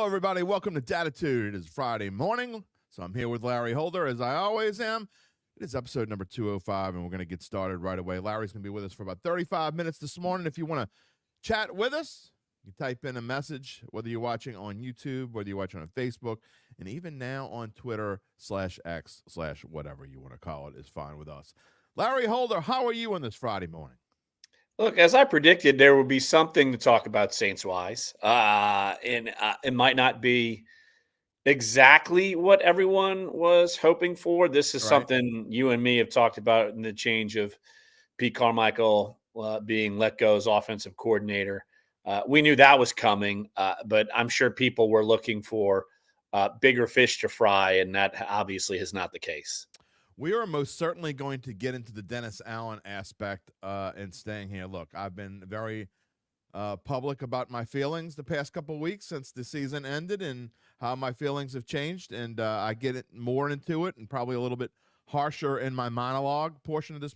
Hello, everybody. Welcome to Dattitude. It is Friday morning, so I'm here with Larry Holder, as I always am. It is episode number 205, and we're going to get started right away. Larry's going to be with us for about 35 minutes this morning. If you want to chat with us, you type in a message, whether you're watching on YouTube, whether you're watching on Facebook, and even now on Twitter/X/whatever you want to call it is fine with us. Larry Holder, how are you on this Friday morning? Look, as I predicted, there would be something to talk about Saints-wise, and it might not be exactly what everyone was hoping for. This is Right. something you and me have talked about in the change of Pete Carmichael being let go as offensive coordinator. We knew that was coming, but I'm sure people were looking for bigger fish to fry, and that obviously is not the case. We are most certainly going to get into the Dennis Allen aspect and staying here. Look, I've been very public about my feelings the past couple of weeks since the season ended and how my feelings have changed, and I get it more into it and probably a little bit harsher in my monologue portion of this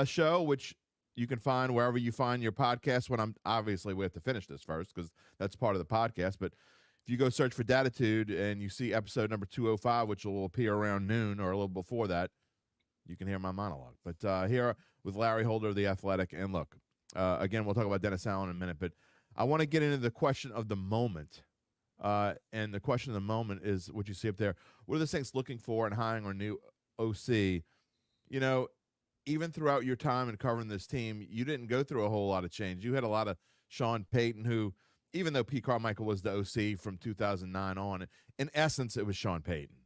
show, which you can find wherever you find your podcast. When obviously we have to finish this first because that's part of the podcast, but if you go search for Dattitude and you see episode number 205, which will appear around noon or a little before that, you can hear my monologue. But here with Larry Holder of The Athletic, and look, again, we'll talk about Dennis Allen in a minute, but I want to get into the question of the moment. And the question of the moment is what you see up there. What are the Saints looking for in hiring our new OC? You know, even throughout your time in covering this team, you didn't go through a whole lot of change. You had a lot of Sean Payton, who, even though Pete Carmichael was the OC from 2009 on, in essence, it was Sean Payton.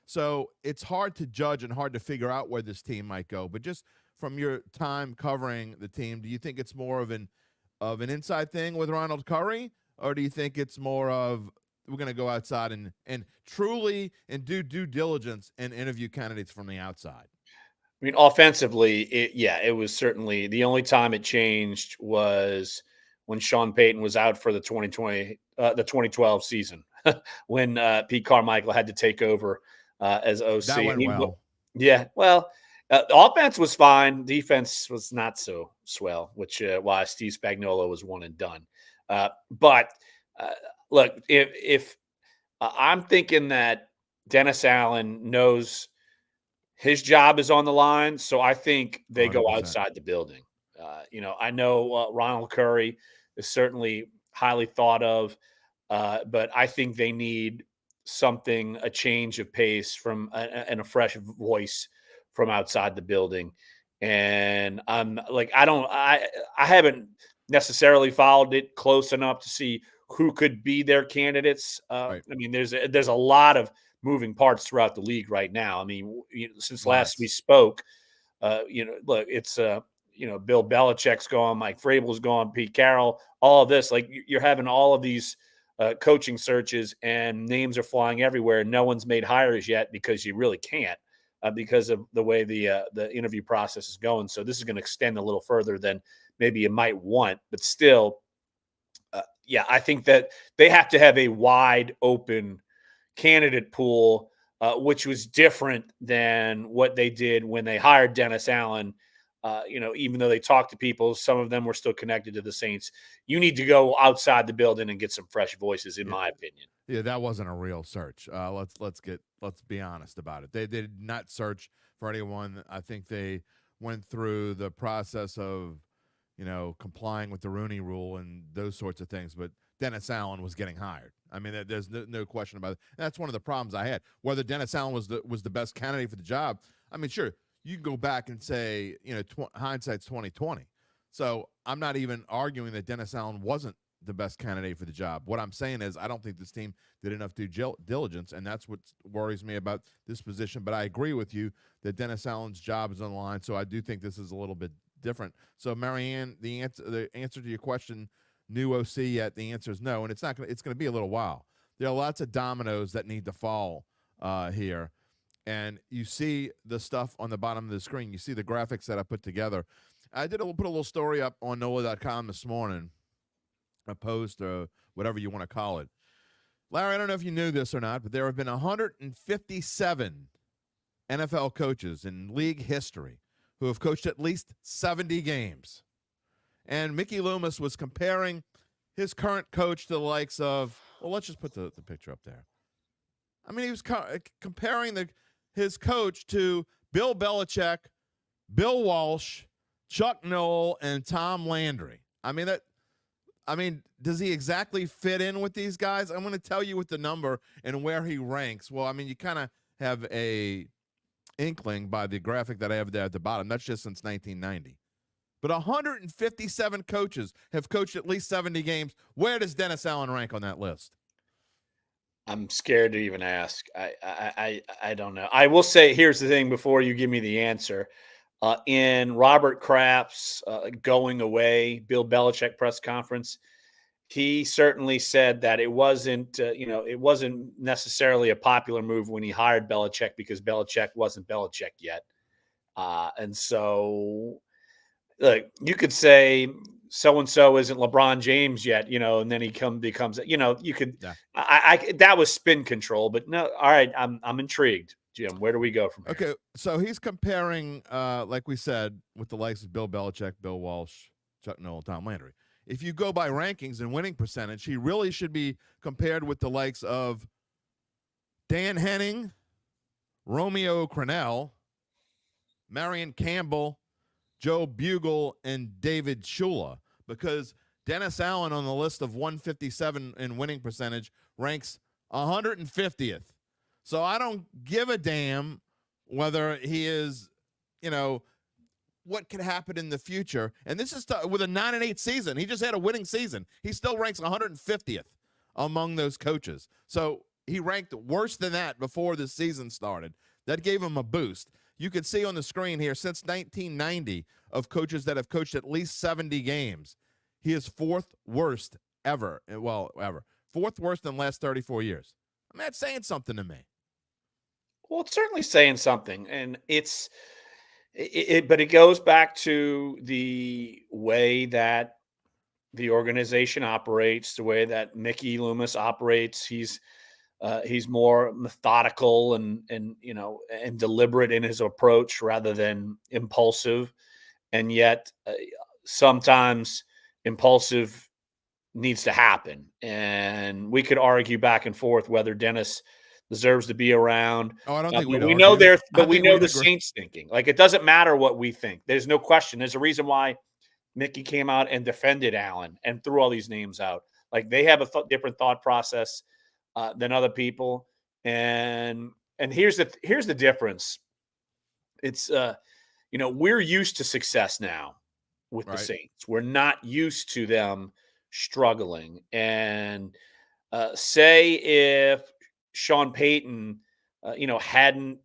So it's hard to judge and hard to figure out where this team might go. But just from your time covering the team, do you think it's more of an inside thing with Ronald Curry, or do you think it's more of we're going to go outside and truly and do due diligence and interview candidates from the outside? I mean, offensively, it was certainly the only time it changed was when Sean Payton was out for the 2012 season, when Pete Carmichael had to take over as OC. That went well. Yeah, well, the offense was fine. Defense was not so swell, which why Steve Spagnuolo was one and done. But look, if I'm thinking that Dennis Allen knows his job is on the line, so I think they 100%. go outside the building. I know Ronald Curry is certainly highly thought of, but I think they need a change of pace from and a fresh voice from outside the building. And I'm like, I haven't necessarily followed it close enough to see who could be their candidates. Right. I mean, there's a lot of moving parts throughout the league right now. I mean, since last we spoke, look, it's Bill Belichick's gone, Mike Vrabel's gone, Pete Carroll, all of this. Like, you're having all of these coaching searches and names are flying everywhere. No one's made hires yet because you really can't because of the way the interview process is going. So this is going to extend a little further than maybe you might want, but still, I think that they have to have a wide open candidate pool, which was different than what they did when they hired Dennis Allen. Even though they talked to people, some of them were still connected to the Saints. You need to go outside the building and get some fresh voices, in my opinion. Yeah, that wasn't a real search. Let's be honest about it. They did not search for anyone. I think they went through the process of, complying with the Rooney Rule and those sorts of things. But Dennis Allen was getting hired. I mean, there's no question about it. And that's one of the problems I had. Whether Dennis Allen was the best candidate for the job, I mean, sure, you can go back and say, hindsight's 20/20. So I'm not even arguing that Dennis Allen wasn't the best candidate for the job. What I'm saying is I don't think this team did enough due diligence, and that's what worries me about this position. But I agree with you that Dennis Allen's job is on the line, so I do think this is a little bit different. So, Marianne, the answer to your question, new OC yet? The answer is no, and it's not going. It's going to be a little while. There are lots of dominoes that need to fall here, and you see the stuff on the bottom of the screen. You see the graphics that I put together. I put a little story up on NOLA.com this morning, a post or whatever you want to call it. Larry, I don't know if you knew this or not, but there have been 157 NFL coaches in league history who have coached at least 70 games. And Mickey Loomis was comparing his current coach to the likes of Well, let's just put the picture up there. I mean, he was comparing his coach to Bill Belichick, Bill Walsh, Chuck Noll, and Tom Landry. I mean, does he exactly fit in with these guys? I'm going to tell you with the number and where he ranks. Well, I mean, you kind of have a inkling by the graphic that I have there at the bottom. That's just since 1990. But 157 coaches have coached at least 70 games. Where does Dennis Allen rank on that list? I'm scared to even ask. I don't know. I will say, here's the thing before you give me the answer. In Robert Kraft's going away Bill Belichick press conference, he certainly said that it wasn't necessarily a popular move when he hired Belichick because Belichick wasn't Belichick yet. And so, look, you could say so-and-so isn't LeBron James yet, and then he becomes, you could, yeah. That was spin control, but no. All right. I'm intrigued, Jim. Where do we go from here? Okay. So he's comparing, like we said, with the likes of Bill Belichick, Bill Walsh, Chuck Noll, Tom Landry. If you go by rankings and winning percentage, he really should be compared with the likes of Dan Henning, Romeo Crennel, Marion Campbell, Joe Bugle, and David Shula, because Dennis Allen on the list of 157 in winning percentage ranks 150th. So I don't give a damn whether he is, what could happen in the future. And this is with a 9-8 season. He just had a winning season. He still ranks 150th among those coaches. So he ranked worse than that before the season started. That gave him a boost. You can see on the screen here, since 1990, of coaches that have coached at least 70 games, he is fourth worst ever. Well, ever. Fourth worst in the last 34 years. I mean, that's saying something to me. Well, it's certainly saying something. And but it goes back to the way that the organization operates, the way that Mickey Loomis operates. He's more methodical and deliberate in his approach rather than impulsive. And yet sometimes impulsive needs to happen. And we could argue back and forth whether Dennis deserves to be around. Oh, I don't think we know the Saints thinking. Like, it doesn't matter what we think. There's no question. There's a reason why Mickey came out and defended Allen and threw all these names out. Like, they have a different thought process than other people. And here's the difference. It's we're used to success now with the Saints. We're not used to them struggling. And say if Sean Payton, hadn't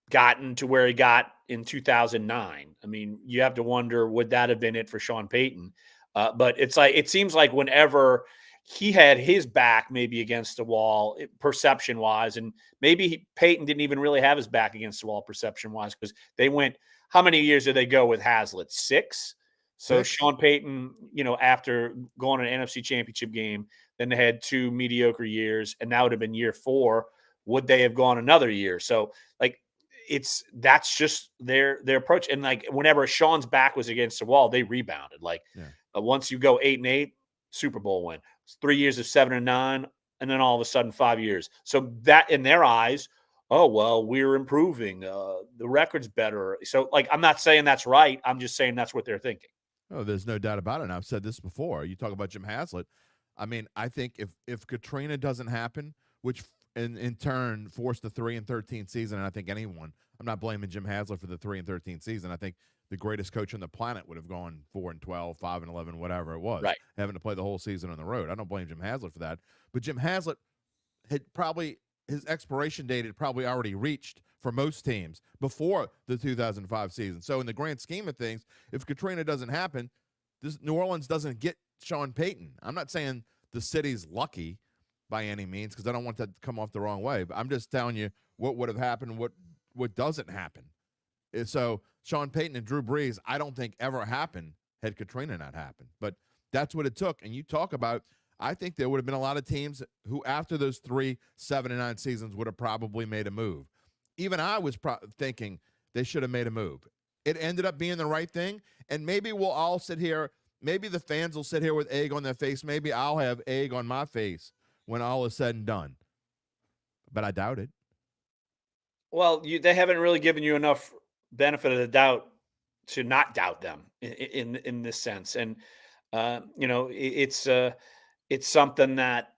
gotten to where he got in 2009. I mean, you have to wonder, would that have been it for Sean Payton? But it seems like whenever he had his back maybe against the wall, perception-wise, and maybe Payton didn't even really have his back against the wall perception-wise, because they went, how many years did they go with Haslett? 6? So Sean Payton, after going to an NFC Championship game, then they had 2 mediocre years, and that would have been year 4. Would they have gone another year? So, that's just their approach. And whenever Sean's back was against the wall, they rebounded. Once you go 8-8, Super Bowl win. 3 years of 7-9, and then all of a sudden 5 years. So that, in their eyes, oh, well, we're improving. The record's better. So, I'm not saying that's right. I'm just saying that's what they're thinking. Oh, there's no doubt about it. And I've said this before. You talk about Jim Haslett. I mean, I think if Katrina doesn't happen, which in turn forced the 3-13 season, and I think I'm not blaming Jim Haslett for the 3-13 season. I think the greatest coach on the planet would have gone 4-12, 5-11, whatever it was, having to play the whole season on the road. I don't blame Jim Haslett for that. But Jim Haslett his expiration date had probably already reached for most teams before the 2005 season. So in the grand scheme of things, if Katrina doesn't happen, New Orleans doesn't get Sean Payton. I'm not saying the city's lucky by any means, because I don't want that to come off the wrong way. But I'm just telling you what would have happened, what doesn't happen. So Sean Payton and Drew Brees, I don't think ever happened had Katrina not happened. But that's what it took. And you talk about, I think there would have been a lot of teams who, after those 3 7-9 seasons, would have probably made a move. Even I was thinking they should have made a move. It ended up being the right thing. And maybe we'll all sit here. Maybe the fans will sit here with egg on their face. Maybe I'll have egg on my face when all is said and done. But I doubt it. Well, they haven't really given you enough benefit of the doubt to not doubt them in this sense. And it's something that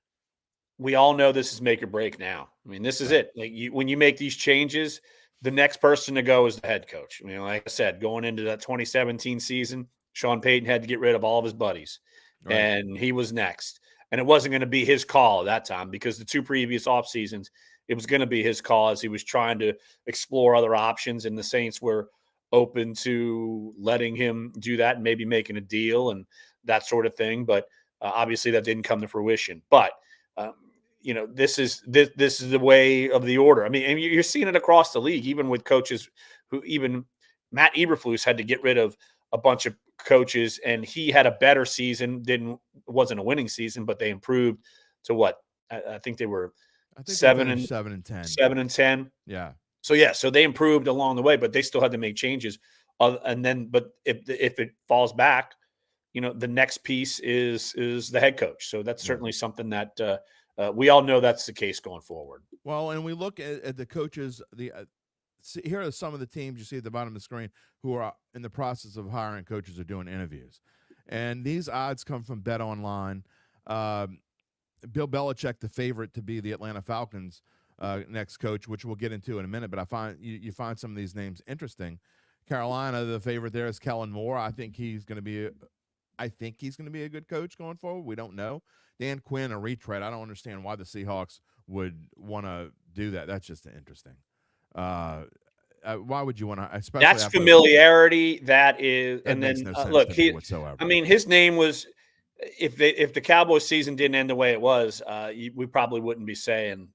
we all know this is make or break now. I mean, this is Right. it. Like when you make these changes, the next person to go is the head coach. I mean, like I said, going into that 2017 season, Sean Payton had to get rid of all of his buddies, Right. and he was next. And it wasn't going to be his call at that time because the 2 previous off seasons, it was going to be his call as he was trying to explore other options, and the Saints were open to letting him do that and maybe making a deal and that sort of thing. But obviously, that didn't come to fruition. But this is the way of the order. I mean, and you're seeing it across the league, even with coaches who even Matt Eberflus had to get rid of a bunch of coaches, and he had a better season. Wasn't a winning season, but they improved to what I think they were 7 and 10. 7-10. Yeah. So they improved along the way, but they still had to make changes. And then, but if it falls back, the next piece is the head coach. So that's certainly something that we all know that's the case going forward. Well, and we look at the coaches. Here are some of the teams you see at the bottom of the screen who are in the process of hiring coaches or doing interviews. And these odds come from Bet Online. Bill Belichick, the favorite to be the Atlanta Falcons' next coach, which we'll get into in a minute. But I find you find some of these names interesting. Carolina, the favorite there is Kellen Moore. I think he's going to be a good coach going forward. We don't know. Dan Quinn, a retread. I don't understand why the Seahawks would want to do that. That's just interesting. Why would you want to? Especially that's familiarity. That is, and then no sense look, to me whatsoever. I mean, his name was. If the Cowboys season didn't end the way it was, we probably wouldn't be saying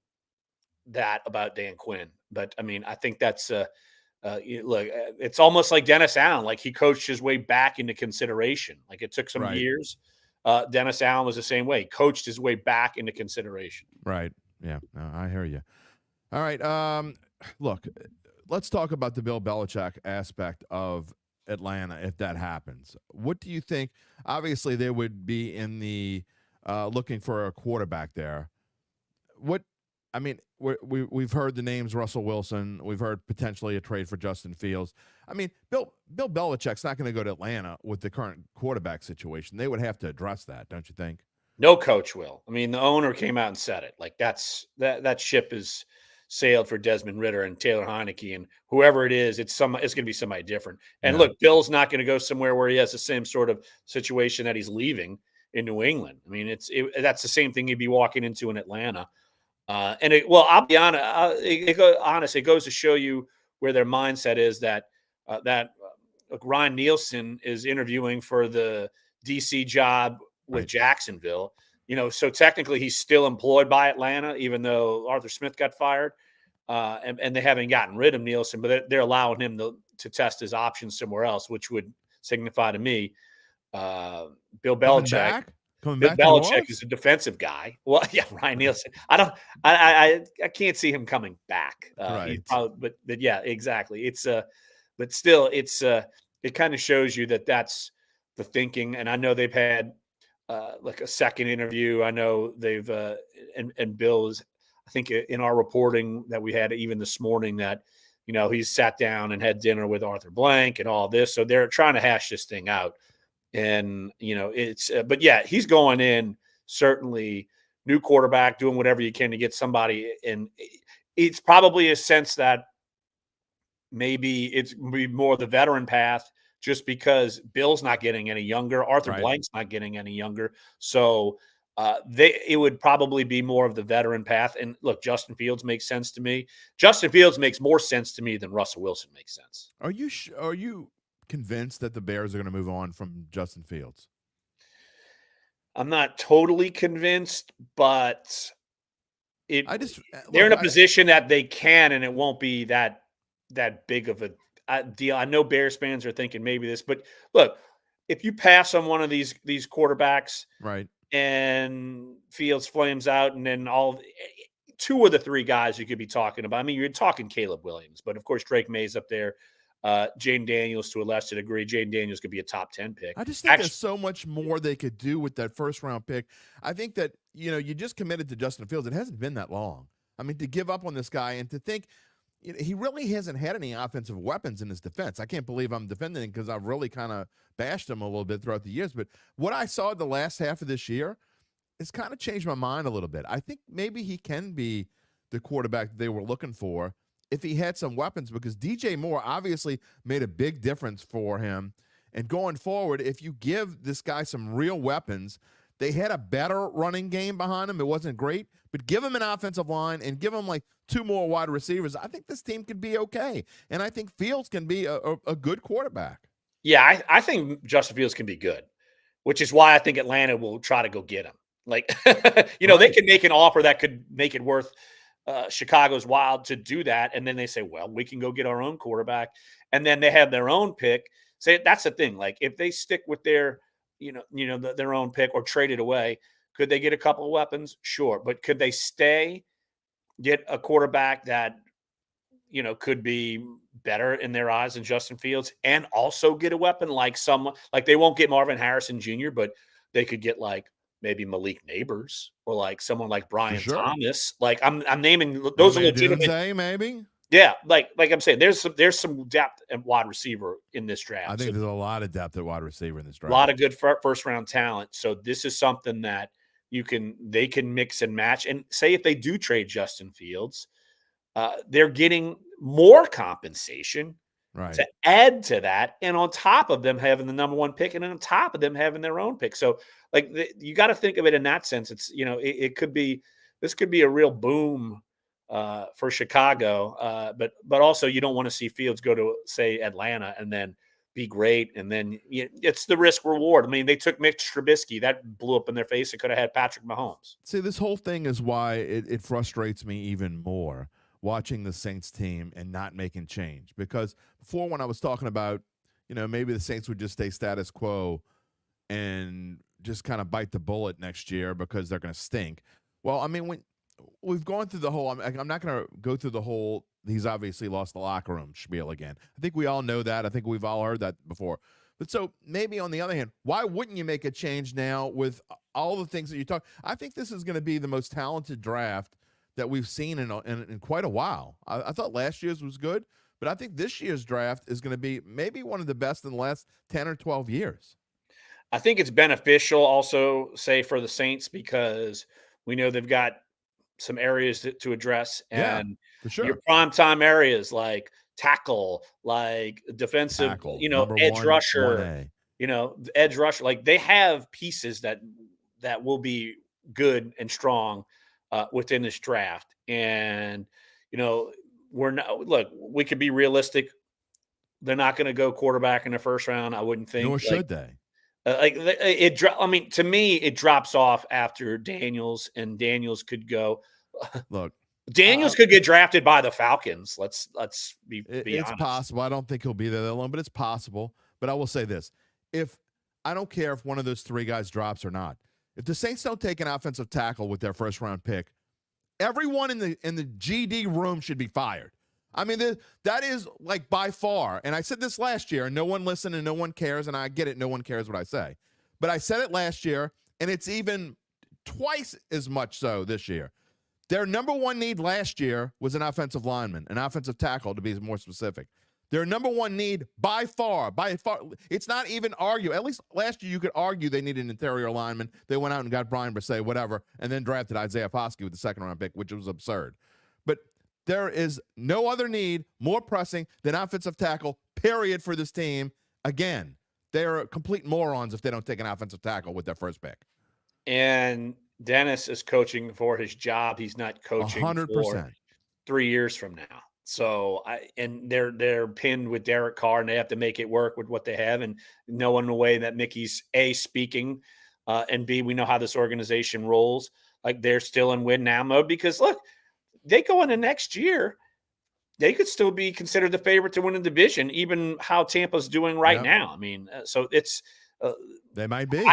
that about Dan Quinn. But I mean, I think that's look. It's almost like Dennis Allen. Like he coached his way back into consideration. Like it took some years. Dennis Allen was the same way. He coached his way back into consideration. Right. Yeah. No, I hear you. All right. Look, let's talk about the Bill Belichick aspect of Atlanta if that happens. What do you think? Obviously, they would be in the looking for a quarterback there. We've heard the names Russell Wilson. We've heard potentially a trade for Justin Fields. I mean, Bill Belichick's not going to go to Atlanta with the current quarterback situation. They would have to address that, don't you think? No coach will. I mean, the owner came out and said it. Like that ship is sailed for Desmond Ridder and Taylor Heineke and whoever it is. It's going to be somebody different. And look, Bill's not going to go somewhere where he has the same sort of situation that he's leaving in New England. I mean, that's the same thing he'd be walking into in Atlanta. I'll be honest. It goes to show you where their mindset is. That Ryan Nielsen is interviewing for the DC job with Jacksonville. So technically he's still employed by Atlanta, even though Arthur Smith got fired, and they haven't gotten rid of Nielsen, but they're allowing him to test his options somewhere else, which would signify to me Bill Belichick. Bill Belichick is a defensive guy. Well, yeah, Ryan Nielsen. I can't see him coming back. Right. But yeah, exactly. But still, it kind of shows you that's the thinking. And I know they've had like a second interview. I know they've and Bill is, I think in our reporting that we had even this morning that, he's sat down and had dinner with Arthur Blank and all this. So they're trying to hash this thing out. And, but yeah, he's going in certainly new quarterback, doing whatever you can to get somebody. And it's probably a sense that maybe it's be more the veteran path just because Bill's not getting any younger. Arthur Blank's not getting any younger. So it would probably be more of the veteran path. And look, Justin Fields makes sense to me. Justin Fields makes more sense to me than Russell Wilson makes sense. Are you convinced that the Bears are going to move on from Justin Fields? I'm not totally convinced, but they're in a position that they can, and it won't be that big of a deal. I know Bears fans are thinking maybe this, but look, if you pass on one of these quarterbacks, right, and Fields flames out, and then two of the three guys you could be talking about. I mean, you're talking Caleb Williams, but of course Drake May's up there. Jaden Daniels to a lesser degree. Jaden Daniels could be a top 10 pick. I just think there's so much more they could do with that first-round pick. I think that, you just committed to Justin Fields. It hasn't been that long. I mean, to give up on this guy and to think he really hasn't had any offensive weapons in his defense. I can't believe I'm defending him because I've really kind of bashed him a little bit throughout the years. But what I saw the last half of this year has kind of changed my mind a little bit. I think maybe he can be the quarterback they were looking for if he had some weapons, because DJ Moore obviously made a big difference for him. And going forward, if you give this guy some real weapons, they had a better running game behind him. It wasn't great, but give him an offensive line and give him like 2 more wide receivers. I think this team could be okay. And I think Fields can be a good quarterback. Yeah, I think Justin Fields can be good, which is why I think Atlanta will try to go get him. Like, right. They can make an offer that could make it worth Chicago's wild to do that. And then they say, well, we can go get our own quarterback. And then they have their own pick. Say that's the thing. Like, if they stick with their, their own pick or trade it away, could they get a couple of weapons? Sure. But could they get a quarterback that, could be better in their eyes than Justin Fields, and also get a weapon like they won't get Marvin Harrison Jr., but they could get like maybe Malik Neighbors or like someone like Brian Thomas. Like I'm naming those are legitimate. Maybe. Yeah, like I'm saying, there's some depth at wide receiver in this draft. I think there's a lot of depth at wide receiver in this draft. A lot of good first round talent. So this is something that they can mix and match. And say if they do trade Justin Fields, they're getting more compensation to add to that, and on top of them having the number 1 pick, and on top of them having their own pick. So like you got to think of it in that sense. It's it could be a real boom for Chicago, but also you don't want to see Fields go to say Atlanta and then be great, and then it's the risk reward. I mean, they took Mitch Trubisky, that blew up in their face. It could have had Patrick Mahomes. See, this whole thing is why it frustrates me even more watching the Saints team and not making change, because before, when I was talking about maybe the Saints would just stay status quo and just kind of bite the bullet next year because they're going to stink. Well, I mean, when we've gone through the whole, I'm not going to go through the whole, he's obviously lost the locker room spiel again. I think we all know that. I think we've all heard that before. But so maybe on the other hand, why wouldn't you make a change now with all the things that you talk? I think this is going to be the most talented draft that we've seen in quite a while. I thought last year's was good, but I think this year's draft is going to be maybe one of the best in the last 10 or 12 years. I think it's beneficial also, say, for the Saints, because we know they've got some areas to address, and for sure. Your primetime areas like tackle, like defensive, edge rusher, edge rusher. Like they have pieces that will be good and strong within this draft. And, we could be realistic. They're not going to go quarterback in the first round, I wouldn't think. Nor should they. To me, it drops off after Daniels, and Daniels could go. Look, Daniels could get drafted by the Falcons. Let's be honest. It's possible. I don't think he'll be there that long, but it's possible. But I will say this: I don't care if one of those 3 guys drops or not. If the Saints don't take an offensive tackle with their first round pick, everyone in the GD room should be fired. I mean, that is like by far, and I said this last year, and no one listened and no one cares, and I get it, no one cares what I say. But I said it last year, and it's even twice as much so this year. Their number 1 need last year was an offensive lineman, an offensive tackle to be more specific. Their number 1 need by far, it's not even argue. At least last year you could argue they needed an interior lineman. They went out and got Brian Brisset, whatever, and then drafted Isaiah Foskey with the second-round pick, which was absurd. But there is no other need more pressing than offensive tackle, period, for this team. Again, they are complete morons if they don't take an offensive tackle with their first pick. And Dennis is coaching for his job. He's not coaching 100%. For 3 years from now. So they're pinned with Derek Carr, and they have to make it work with what they have, and knowing the way that Mickey's A, speaking, and B, we know how this organization rolls. Like they're still in win now mode, because look, they go into next year, they could still be considered the favorite to win the division, even how Tampa's doing right now. I mean, so it's they might be.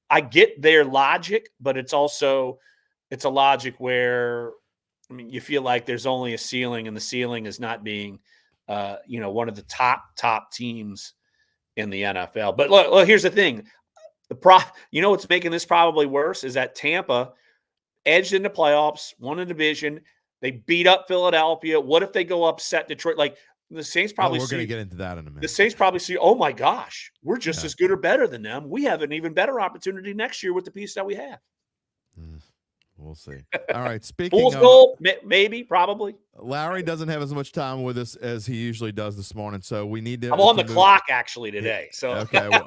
I get their logic, but it's a logic where, I mean, you feel like there's only a ceiling, and the ceiling is not being one of the top teams in the NFL. But look, here's the thing. What's making this probably worse is that Tampa edged in the playoffs, won a division. They beat up Philadelphia. What if they go upset Detroit? Like the Saints probably we're going to get into that in a minute. The Saints probably see, oh my gosh, we're just as good or better than them. We have an even better opportunity next year with the piece that we have. We'll see. All right. Speaking Fool's of gold, maybe, probably. Larry doesn't have as much time with us as he usually does this morning, so we need to. I'm on the clock actually today, so okay. Well,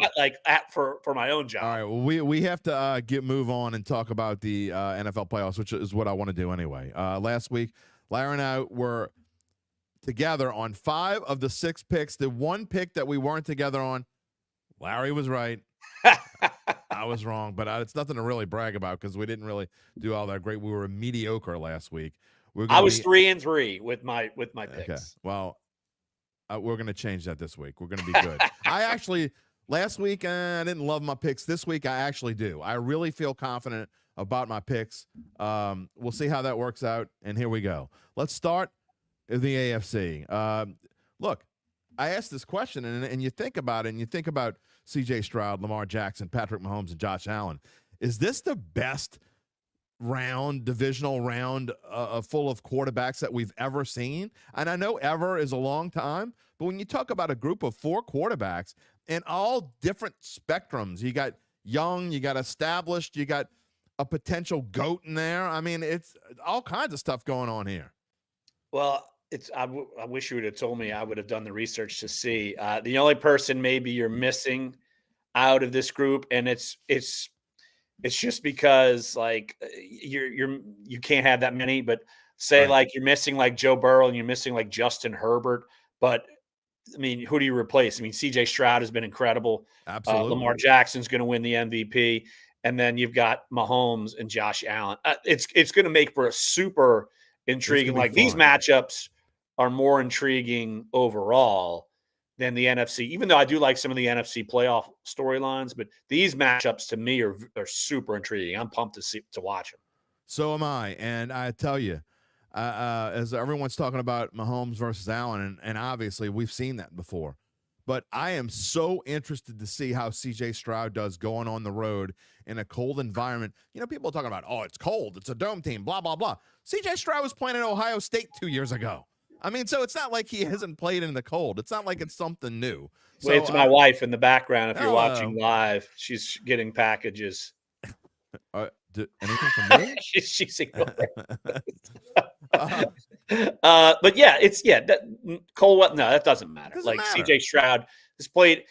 for my own job. All right. Well, we have to move on and talk about the NFL playoffs, which is what I want to do anyway. Last week, Larry and I were together on 5 of the 6 picks. The one pick that we weren't together on, Larry was right. I was wrong, but it's nothing to really brag about because we didn't really do all that great. We were mediocre last week. I was 3-3 with my picks. Okay. Well, we're going to change that this week. We're going to be good. Last week, I didn't love my picks. This week, I actually do. I really feel confident about my picks. We'll see how that works out, and here we go. Let's start in the AFC. Look, I asked this question, and you think about it, and you think about C.J. Stroud, Lamar Jackson, Patrick Mahomes, and Josh Allen. Is this the best divisional round full of quarterbacks that we've ever seen? And I know ever is a long time, but when you talk about a group of 4 quarterbacks in all different spectrums, you got young, you got established, you got a potential GOAT in there. I mean, it's all kinds of stuff going on here. Well, I wish you would have told me. I would have done the research to see. The only person maybe you're missing out of this group, and it's just because like you can't have that many. But say right. Like you're missing like Joe Burrow and you're missing like Justin Herbert. But I mean, who do you replace? I mean, C.J. Stroud has been incredible. Absolutely. Lamar Jackson's going to win the MVP, and then you've got Mahomes and Josh Allen. It's going to make for a super intriguing. Like these matchups are more intriguing overall than the NFC, even though I do like some of the NFC playoff storylines, but these matchups to me are super intriguing. I'm pumped to watch them. So am I. And I tell you, as everyone's talking about Mahomes versus Allen, and obviously we've seen that before, but I am so interested to see how C.J. Stroud does going on the road in a cold environment. You know, people are talking about, oh, it's cold, it's a dome team, blah, blah, blah. C.J. Stroud was playing at Ohio State 2 years ago. I mean, so it's not like he hasn't played in the cold. It's not like it's something new. So, it's my wife in the background. If you're watching live, she's getting packages. Anything from me? she's ignoring. But yeah, cold. No, that doesn't matter. C.J. Stroud has played,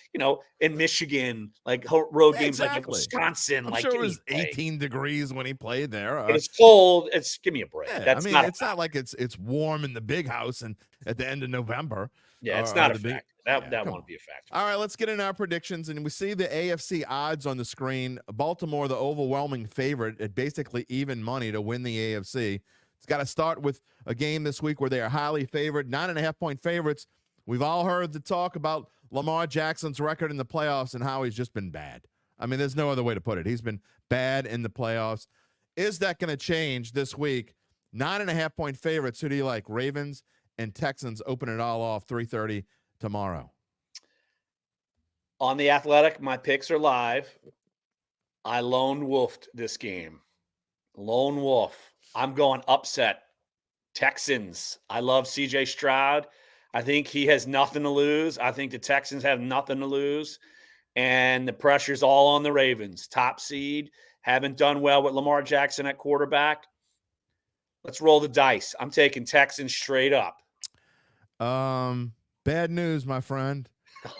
in Michigan, like road games, exactly. like Wisconsin. I'm sure it was 18 degrees when he played there. But it's cold. Give me a break. Yeah, it's not like it's warm in the big house and at the end of November. Yeah, it's not a fact. That won't be a factor. All right, let's get into our predictions. And we see the AFC odds on the screen. Baltimore, the overwhelming favorite at basically even money to win the AFC. It's got to start with a game this week where they are highly favored, 9.5-point favorites. We've all heard the talk about Lamar Jackson's record in the playoffs and how he's just been bad. I mean, there's no other way to put it. He's been bad in the playoffs. Is that going to change this week? 9.5-point favorites. Who do you like? Ravens and Texans open it all off 3:30 tomorrow. On The Athletic, my picks are live. I lone wolfed this game. Lone wolf. I'm going upset. Texans. I love C.J. Stroud. I think he has nothing to lose. I think the Texans have nothing to lose. And the pressure's all on the Ravens. Top seed. Haven't done well with Lamar Jackson at quarterback. Let's roll the dice. I'm taking Texans straight up. Bad news, my friend.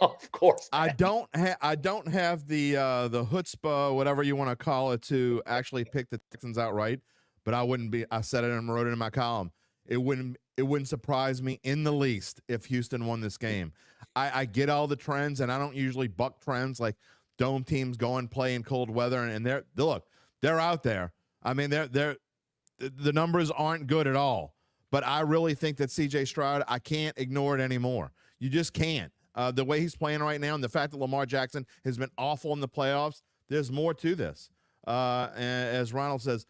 Of course. I don't have the chutzpah, whatever you want to call it, to actually pick the Texans outright. But I said it and wrote it in my column. It wouldn't surprise me in the least if Houston won this game. I get all the trends, and I don't usually buck trends like dome teams go and play in cold weather, and they're out there. I mean, the numbers aren't good at all. But I really think that C.J. Stroud, I can't ignore it anymore. You just can't. The way he's playing right now and the fact that Lamar Jackson has been awful in the playoffs, there's more to this. And as Ronald says,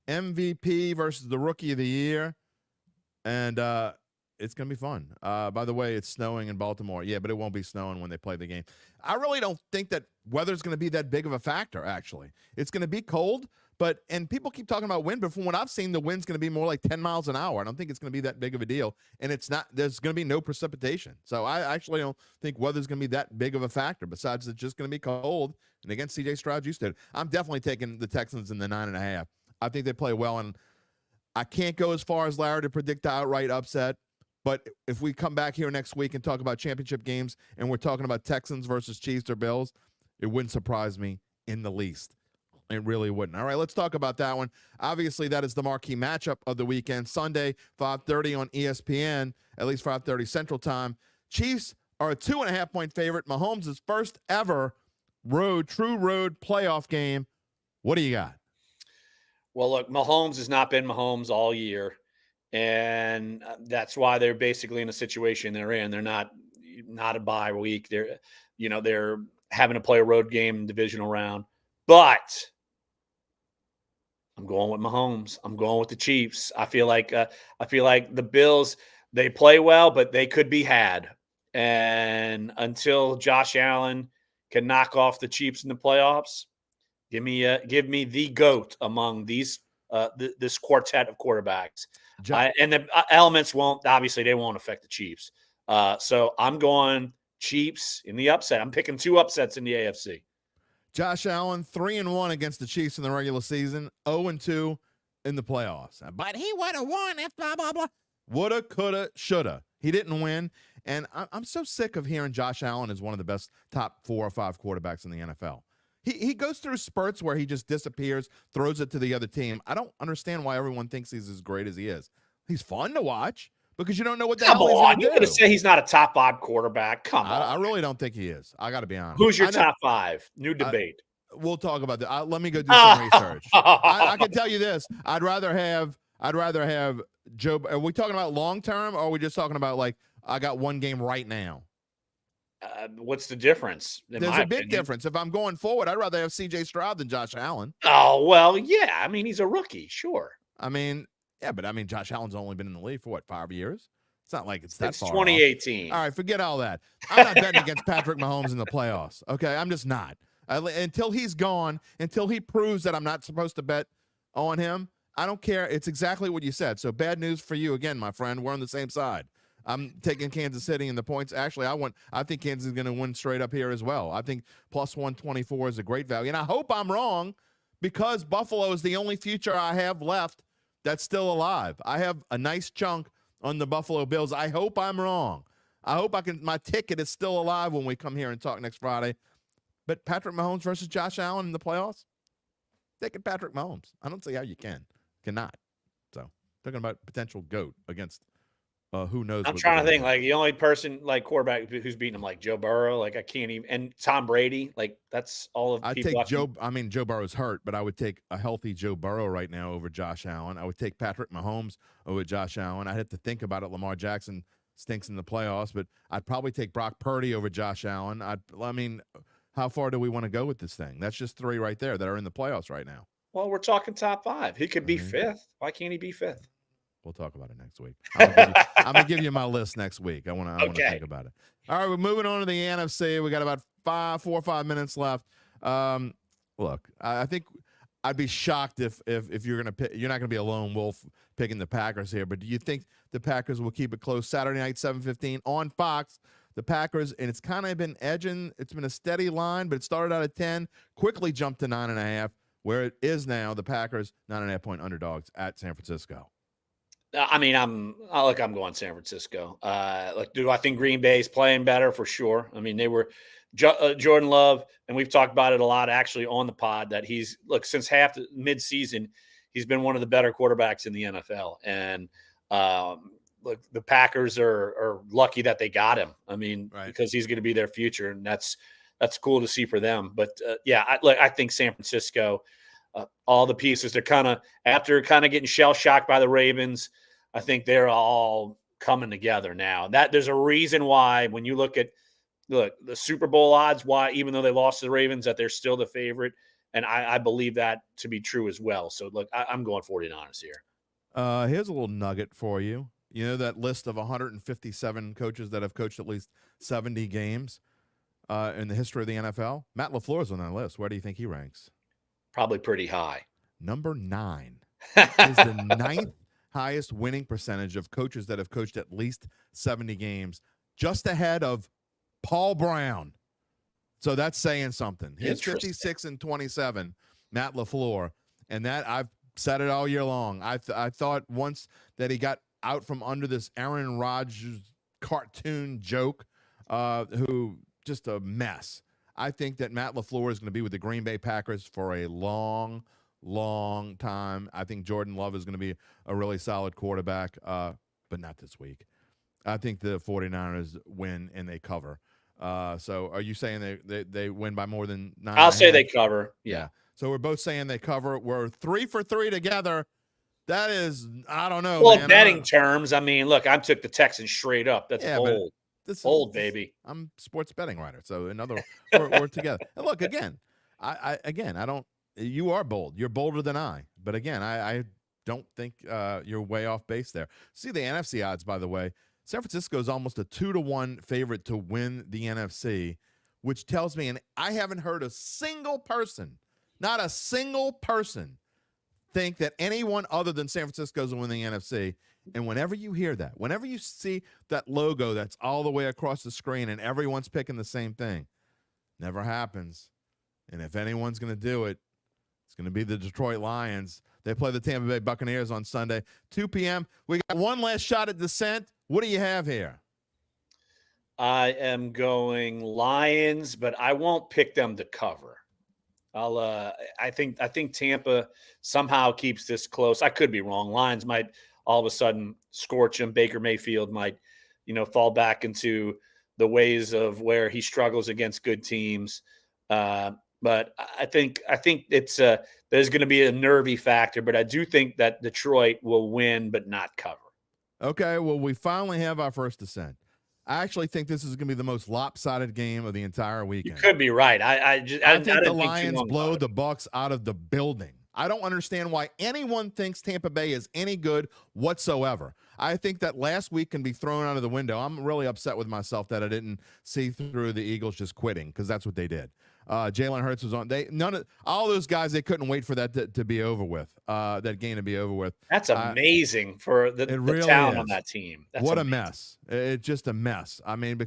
MVP versus the Rookie of the Year. And It's going to be fun. By the way, it's snowing in Baltimore. Yeah, but it won't be snowing when they play the game. I really don't think that weather's going to be that big of a factor, actually. It's going to be cold, and people keep talking about wind, but from what I've seen, the wind's going to be more like 10 miles an hour. I don't think it's going to be that big of a deal, and there's going to be no precipitation. So I actually don't think weather's going to be that big of a factor, besides it's just going to be cold. And against C.J. Stroud, you said, I'm definitely taking the Texans in the 9.5. I think they play well, and I can't go as far as Larry to predict the outright upset. But if we come back here next week and talk about championship games and we're talking about Texans versus Chiefs or Bills, it wouldn't surprise me in the least. It really wouldn't. All right, let's talk about that one. Obviously, that is the marquee matchup of the weekend. Sunday, 5:30 on ESPN, at least 5:30 Central Time. Chiefs are a 2.5-point favorite. Mahomes' first ever true road playoff game. What do you got? Well, look, Mahomes has not been Mahomes all year. And that's why they're basically in a situation they're in. They're not a bye week. They're having to play a road game in divisional round. But I'm going with Mahomes. I'm going with the Chiefs. I feel like the Bills, they play well, but they could be had. And until Josh Allen can knock off the Chiefs in the playoffs, give me the GOAT among these this quartet of quarterbacks. And the elements won't affect the Chiefs. So I'm going Chiefs in the upset. I'm picking 2 upsets in the AFC. Josh Allen, 3-1 against the Chiefs in the regular season, 0-2 in the playoffs. But he would have won if blah, blah, blah. Woulda, coulda, shoulda. He didn't win. And I'm so sick of hearing Josh Allen is one of the best top 4 or 5 quarterbacks in the NFL. He goes through spurts where he just disappears, throws it to the other team. I don't understand why everyone thinks he's as great as he is. He's fun to watch because you don't know what the hell he's going to do. You're going to say he's not a top 5 quarterback? Come on. I really don't think he is. I got to be honest. Who's your top 5? New debate. We'll talk about that. Let me go do some research. I can tell you this. I'd rather have Joe. Are we talking about long term, or are we just talking about like I got one game right now? What's the difference? There's a big difference. If I'm going forward, I'd rather have C.J. Stroud than Josh Allen. Oh, well, yeah. I mean, he's a rookie, sure. I mean, yeah, but Josh Allen's only been in the league for what, 5 years? It's not like it's that far. 2018. All right, forget all that. I'm not betting against Patrick Mahomes in the playoffs. Okay, I'm just not. Until he's gone, until he proves that I'm not supposed to bet on him, I don't care. It's exactly what you said. So bad news for you again, my friend. We're on the same side. I'm taking Kansas City in the points. Actually, I think Kansas is going to win straight up here as well. I think plus 124 is a great value. And I hope I'm wrong because Buffalo is the only future I have left that's still alive. I have a nice chunk on the Buffalo Bills. I hope I'm wrong. I hope my ticket is still alive when we come here and talk next Friday. But Patrick Mahomes versus Josh Allen in the playoffs? Taking Patrick Mahomes. I don't see how you cannot. So, talking about potential GOAT against who knows. I'm trying to think, like, the only person, like, quarterback who's beating him, like, Joe Burrow. Like, I can't even – and Tom Brady. Like, that's all of the people. Joe Burrow's hurt, but I would take a healthy Joe Burrow right now over Josh Allen. I would take Patrick Mahomes over Josh Allen. I'd have to think about it. Lamar Jackson stinks in the playoffs, but I'd probably take Brock Purdy over Josh Allen. How far do we want to go with this thing? That's just 3 right there that are in the playoffs right now. Well, we're talking top 5. He could be 5th. Why can't he be 5th? We'll talk about it next week. I'm gonna give you my list next week. I want to think about it. All right, we're moving on to the NFC. We got about 4 or 5 minutes left. Look, I think I'd be shocked if you're gonna pick. You're not gonna be a lone wolf picking the Packers here. But do you think the Packers will keep it close Saturday night, 7:15 on Fox? The Packers, and it's kind of been edging. It's been a steady line, but it started out at 10, quickly jumped to 9.5, where it is now. The Packers 9.5-point underdogs at San Francisco. I mean, I'm going San Francisco. Do I think Green Bay is playing better? For sure. I mean, they were Jordan Love, and we've talked about it a lot actually on the pod, that since mid-season, he's been one of the better quarterbacks in the NFL. And the Packers are lucky that they got him. I mean, because he's going to be their future, and that's cool to see for them. But I think San Francisco. All the pieces, they're after getting shell-shocked by the Ravens, I think they're all coming together now. That there's a reason why when you look at the Super Bowl odds, why even though they lost to the Ravens, that they're still the favorite, and I believe that to be true as well. So, look, I'm going 49ers here. Here's a little nugget for you. You know that list of 157 coaches that have coached at least 70 games in the history of the NFL? Matt LaFleur's on that list. Where do you think he ranks? Probably pretty high. Number 9. Is the 9th highest winning percentage of coaches that have coached at least 70 games, just ahead of Paul Brown. So that's saying something. He's 56-27, Matt LaFleur, and that I've said it all year long. I thought once that he got out from under this Aaron Rodgers cartoon joke, who just a mess. I think that Matt LaFleur is going to be with the Green Bay Packers for a long time. I think Jordan Love is going to be a really solid quarterback, but not this week. I think the 49ers win and they cover. So are you saying they win by more than 9? I'll say they cover. Yeah. So we're both saying they cover. We're 3 for 3 together. That is, I don't know. Well, man. in betting terms, I mean, look, I took the Texans straight up. That's bold. Bold, baby. I'm a sports betting writer. So we're together. And look, again, I don't. You are bold. You're bolder than I. But again, I don't think you're way off base there. See the NFC odds, by the way. San Francisco is almost a 2-1 favorite to win the NFC, which tells me, and I haven't heard a single person, not a single person, think that anyone other than San Francisco is going to win the NFC. And whenever you hear that, whenever you see that logo that's all the way across the screen and everyone's picking the same thing, never happens. And if anyone's going to do it, it's going to be the Detroit Lions. They play the Tampa Bay Buccaneers on Sunday, 2 p.m. We got one last shot at descent. What do you have here? I am going Lions, but I won't pick them to cover. I think Tampa somehow keeps this close. I could be wrong. Lions might all of a sudden scorch them. Baker Mayfield might, fall back into the ways of where he struggles against good teams. But I think it's there's going to be a nervy factor, but I do think that Detroit will win but not cover. Okay, well, we finally have our first descent. I actually think this is going to be the most lopsided game of the entire weekend. You could be right. I think the Lions blow the Bucs out of the building. I don't understand why anyone thinks Tampa Bay is any good whatsoever. I think that last week can be thrown out of the window. I'm really upset with myself that I didn't see through the Eagles just quitting, because that's what they did. Jalen Hurts was on. All those guys, they couldn't wait for that to be over with. That game to be over with. That's amazing for the really talent on that team. What amazing. A mess! It's just a mess. I mean,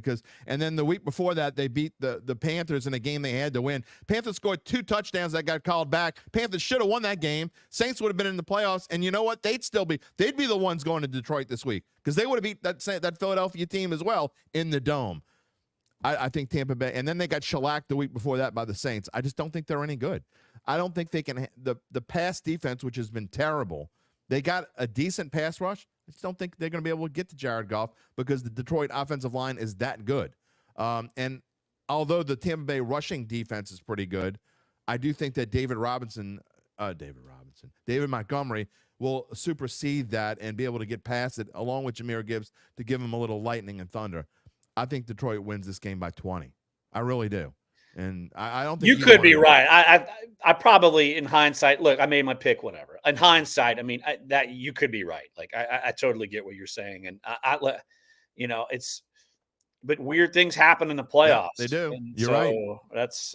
and then the week before that, they beat the Panthers in a game they had to win. Panthers scored 2 touchdowns that got called back. Panthers should have won that game. Saints would have been in the playoffs, and you know what? They'd be the ones going to Detroit this week, because they would have beat that Philadelphia team as well in the Dome. I think Tampa Bay, and then they got shellacked the week before that by the Saints. I just don't think they're any good. I don't think they can. The pass defense, which has been terrible, they got a decent pass rush. I just don't think they're going to be able to get to Jared Goff, because the Detroit offensive line is that good. And although the Tampa Bay rushing defense is pretty good, I do think that David Montgomery will supersede that and be able to get past it, along with Jahmyr Gibbs, to give him a little lightning and thunder. I think Detroit wins this game by 20. I really do. And I don't think you could be right. I probably, in hindsight, look, I made my pick, whatever. In hindsight, I mean, that you could be right. Like, I totally get what you're saying. And but weird things happen in the playoffs. Yeah, they do. And you're right. That's,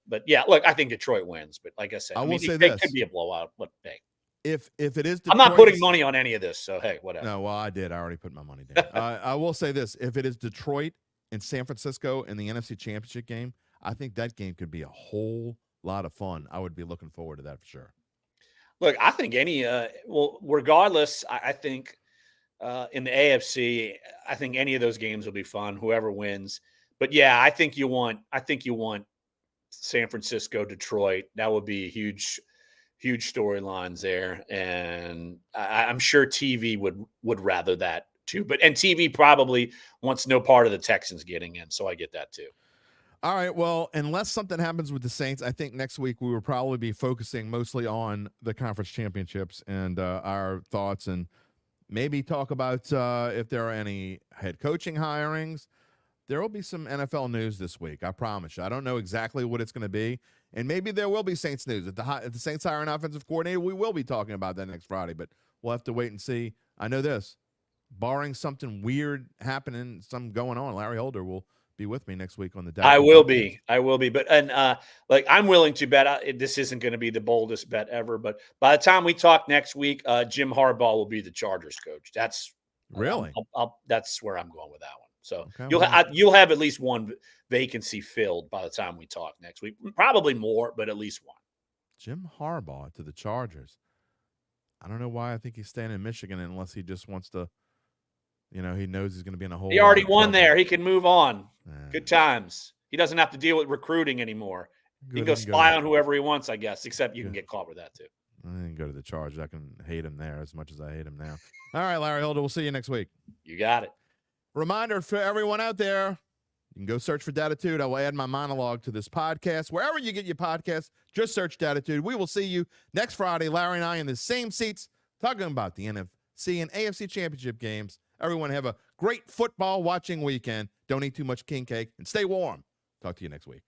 but yeah, look, I think Detroit wins. But like I said, it could be a blowout. But hey, if it is, I'm not putting money on any of this. So hey, whatever. No, well, I did. I already put my money down. I will say this: if it is Detroit and San Francisco in the NFC Championship game, I think that game could be a whole lot of fun. I would be looking forward to that for sure. Look, I think regardless, I think in the AFC, I think any of those games will be fun, whoever wins. But yeah, I think you want San Francisco, Detroit. That would be huge storylines there. And I'm sure TV would rather that too. And TV probably wants no part of the Texans getting in. So I get that too. All right. Well, unless something happens with the Saints, I think next week we will probably be focusing mostly on the conference championships and our thoughts, and maybe talk about if there are any head coaching hirings. There will be some NFL news this week. I promise you. I don't know exactly what it's going to be. And maybe there will be Saints news. If the Saints hire an offensive coordinator, we will be talking about that next Friday. But we'll have to wait and see. I know this. barring something weird happening, something going on, Larry Holder will be with me next week on the Dattitude I will Podcast. be. But I'm willing to bet this isn't going to be the boldest bet ever. But by the time we talk next week, Jim Harbaugh will be the Chargers coach. That's Really? That's where I'm going with that one. So Okay, you'll have at least one vacancy filled by the time we talk next week. Probably more, but at least one. Jim Harbaugh to the Chargers. I don't know why I think he's staying in Michigan unless he just wants to, he knows he's going to be in a whole. He already won there. He can move on. Yeah. Good times. He doesn't have to deal with recruiting anymore. He can go spy on whoever he wants, I guess, except you can get caught with that too. I didn't go to the Chargers. I can hate him there as much as I hate him now. All right, Larry Holder, we'll see you next week. You got it. Reminder for everyone out there, you can go search for Dattitude. I will add my monologue to this podcast. Wherever you get your podcast, just search Dattitude. We will see you next Friday, Larry and I, in the same seats, talking about the NFC and AFC championship games. Everyone have a great football watching weekend. Don't eat too much king cake and stay warm. Talk to you next week.